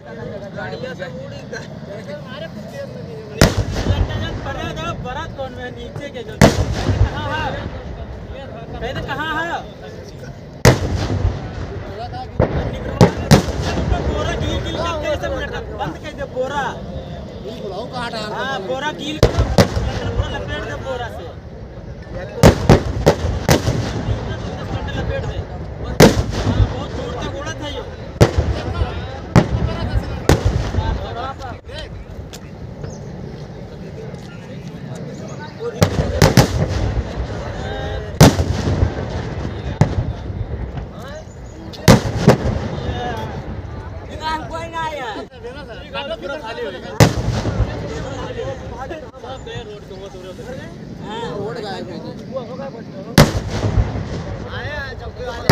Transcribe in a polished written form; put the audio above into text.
गाड़ियां से उड़ी बरात कौन में नीचे के जो कहाँ है पहले कहाँ है बोरा गील गील करके सब बंद कर दे बोरा हाँ बोरा गील पूरा लपेट दे बोरा से लपेट दे बहुत दूर तक उड़त है यो कोई नहीं है पूरा खाली हो गया रोड आया चौकी वाले